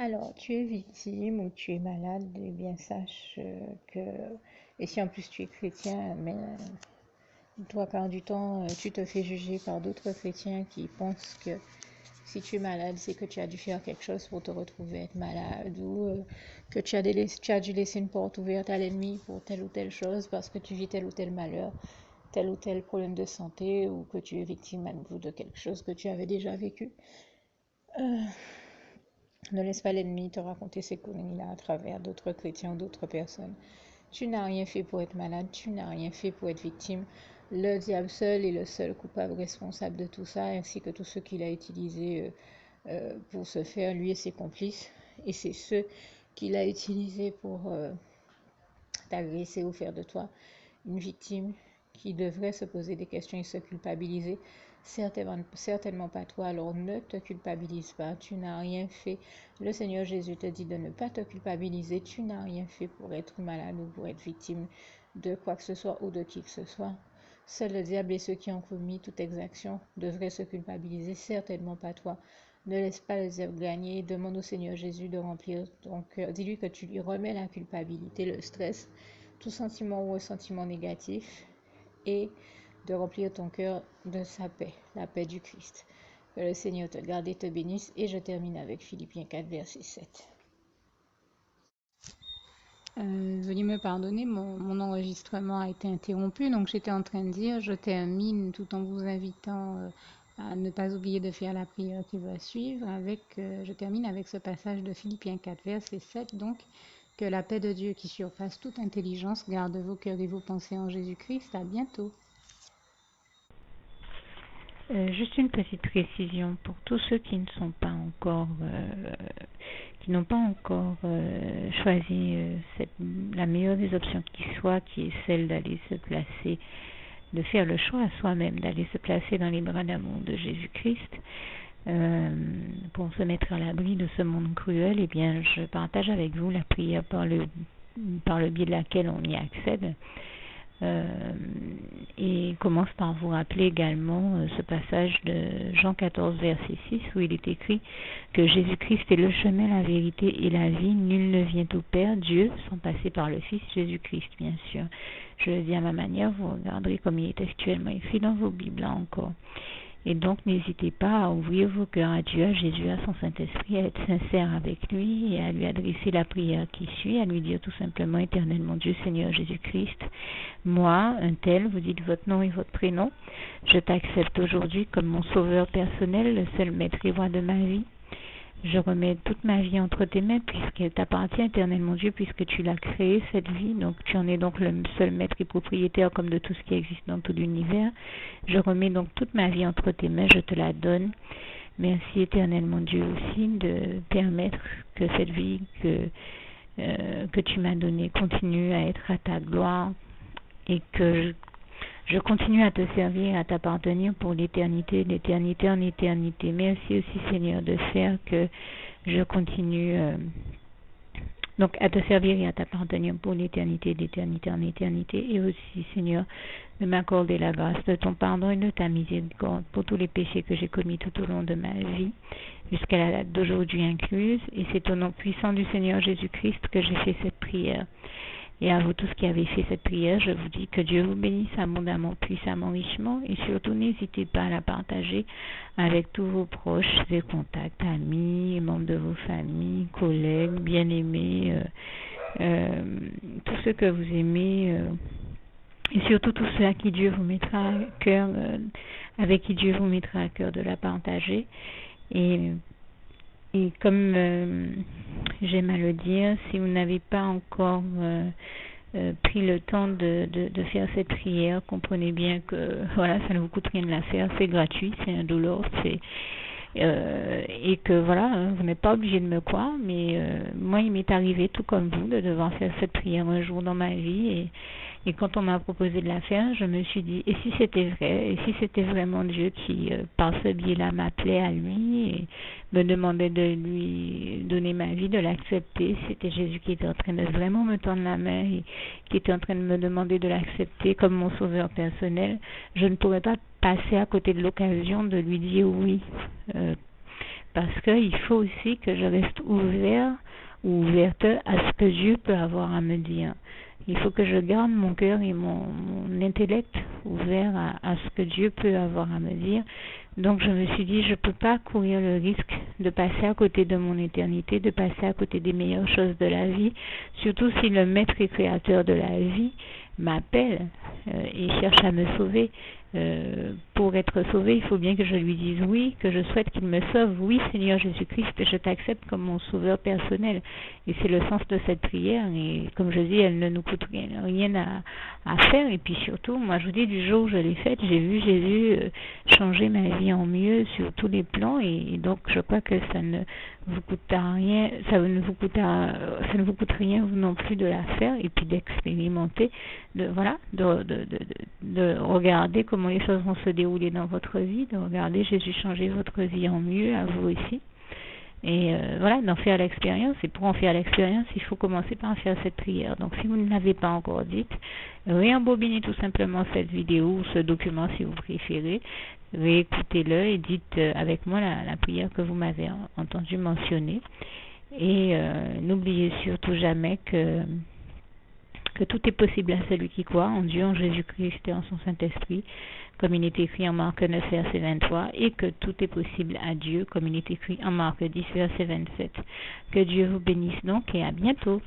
Alors, tu es victime ou tu es malade, eh bien sache que, et si en plus tu es chrétien, mais trois quarts du temps, tu te fais juger par d'autres chrétiens qui pensent que si tu es malade, c'est que tu as dû faire quelque chose pour te retrouver être malade ou que tu as dû laisser une porte ouverte à l'ennemi pour telle ou telle chose parce que tu vis tel ou tel malheur, tel ou tel problème de santé ou que tu es victime à nouveau de quelque chose que tu avais déjà vécu. Euh, Ne laisse pas l'ennemi te raconter ces conneries-là à travers d'autres chrétiens ou d'autres personnes. Tu n'as rien fait pour être malade, tu n'as rien fait pour être victime. Le diable seul est le seul coupable responsable de tout ça, ainsi que tous ceux qu'il a utilisés pour se faire, lui et ses complices. Et c'est ceux qu'il a utilisés pour t'agresser ou faire de toi une victime qui devrait se poser des questions et se culpabiliser. Certainement pas toi, alors ne te culpabilise pas, tu n'as rien fait. Le Seigneur Jésus te dit de ne pas te culpabiliser, tu n'as rien fait pour être malade ou pour être victime de quoi que ce soit ou de qui que ce soit. Seul le diable et ceux qui ont commis toute exaction devraient se culpabiliser, certainement pas toi. Ne laisse pas le diable gagner, demande au Seigneur Jésus de remplir ton cœur. Dis-lui que tu lui remets la culpabilité, le stress, tout sentiment ou ressentiment négatif et de remplir ton cœur de sa paix, la paix du Christ. Que le Seigneur te garde et te bénisse. Et je termine avec Philippiens 4, verset 7. Veuillez me pardonner, mon enregistrement a été interrompu, donc j'étais en train de dire, je termine tout en vous invitant à ne pas oublier de faire la prière qui va suivre. Je termine avec ce passage de Philippiens 4, verset 7, donc, que la paix de Dieu qui surpasse toute intelligence garde vos cœurs et vos pensées en Jésus-Christ. À bientôt. Juste une petite précision pour tous ceux qui ne sont pas encore, qui n'ont pas encore choisi la meilleure des options qui soit, qui est celle d'aller se placer, de faire le choix à soi-même, d'aller se placer dans les bras d'amour de Jésus-Christ, pour se mettre à l'abri de ce monde cruel. Eh bien, je partage avec vous la prière par le biais de laquelle on y accède. Et commence par vous rappeler également ce passage de Jean 14, verset 6, où il est écrit que Jésus-Christ est le chemin, la vérité et la vie. Nul ne vient au Père, Dieu, sans passer par le Fils Jésus-Christ, bien sûr. Je le dis à ma manière, vous regarderez comme il est actuellement écrit dans vos Bibles là encore. Et donc, n'hésitez pas à ouvrir vos cœurs à Dieu, à Jésus, à son Saint-Esprit, à être sincère avec lui et à lui adresser la prière qui suit, à lui dire tout simplement, Éternel mon Dieu, Seigneur Jésus-Christ, moi, un tel, vous dites votre nom et votre prénom, je t'accepte aujourd'hui comme mon sauveur personnel, le seul maître et roi de ma vie. Je remets toute ma vie entre tes mains puisqu'elle t'appartient, éternel mon Dieu, puisque tu l'as créée, cette vie. Donc tu en es donc le seul maître et propriétaire comme de tout ce qui existe dans tout l'univers. Je remets donc toute ma vie entre tes mains, je te la donne. Merci, éternel mon Dieu, aussi de permettre que cette vie que tu m'as donnée continue à être à ta gloire et que je continue à te servir, à t'appartenir pour l'éternité, d'éternité en éternité. Merci aussi, Seigneur, de faire que je continue donc à te servir et à t'appartenir pour l'éternité, d'éternité en éternité. Et aussi, Seigneur, de m'accorder la grâce de ton pardon et de ta miséricorde pour tous les péchés que j'ai commis tout au long de ma vie, jusqu'à la date d'aujourd'hui incluse. Et c'est au nom puissant du Seigneur Jésus-Christ que j'ai fait cette prière. Et à vous tous qui avez fait cette prière, je vous dis que Dieu vous bénisse abondamment, puissamment, richement. Et surtout, n'hésitez pas à la partager avec tous vos proches et contacts, amis, membres de vos familles, collègues, bien-aimés, tous ceux que vous aimez, et surtout tous ceux à qui Dieu vous mettra à cœur, avec qui Dieu vous mettra à cœur de la partager. Et comme j'aime à le dire, si vous n'avez pas encore pris le temps de faire cette prière, comprenez bien que voilà, ça ne vous coûte rien de la faire, c'est gratuit, c'est indolore, et que voilà, vous n'êtes pas obligé de me croire, mais moi il m'est arrivé tout comme vous de devoir faire cette prière un jour dans ma vie, et quand on m'a proposé de la faire, je me suis dit, et si c'était vrai, et si c'était vraiment Dieu qui, par ce biais-là, m'appelait à lui et me demandait de lui donner ma vie, de l'accepter, c'était Jésus qui était en train de vraiment me tendre la main et qui était en train de me demander de l'accepter comme mon sauveur personnel, je ne pourrais pas passer à côté de l'occasion de lui dire oui. parce qu'il faut aussi que je reste ouvert ou ouverte à ce que Dieu peut avoir à me dire. Il faut que je garde mon cœur et mon intellect ouvert à ce que Dieu peut avoir à me dire. Donc je me suis dit, je ne peux pas courir le risque de passer à côté de mon éternité, de passer à côté des meilleures choses de la vie, surtout si le maître et créateur de la vie m'appelle et cherche à me sauver. Pour être sauvé, il faut bien que je lui dise oui, que je souhaite qu'il me sauve. Oui, Seigneur Jésus-Christ, je t'accepte comme mon sauveur personnel. Et c'est le sens de cette prière. Et comme je dis, elle ne nous coûte rien à faire. Et puis surtout, moi je vous dis, du jour où je l'ai faite, j'ai vu Jésus changer ma vie en mieux sur tous les plans. Et donc je crois que ça ne vous coûte rien, ça ne vous coûte rien vous non plus de la faire et puis d'expérimenter, de regarder comment les choses vont se dérouler dans votre vie, de regarder Jésus changer votre vie en mieux, à vous aussi. Et d'en faire l'expérience. Et pour en faire l'expérience, il faut commencer par faire cette prière. Donc si vous ne l'avez pas encore dite, réembobinez tout simplement cette vidéo ou ce document si vous préférez, réécoutez-le et dites avec moi la prière que vous m'avez entendu mentionner. Et n'oubliez surtout jamais que tout est possible à celui qui croit en Dieu, en Jésus-Christ et en son Saint-Esprit, comme il est écrit en Marc 9, verset 23, et que tout est possible à Dieu, comme il est écrit en Marc 10, verset 27. Que Dieu vous bénisse donc et à bientôt.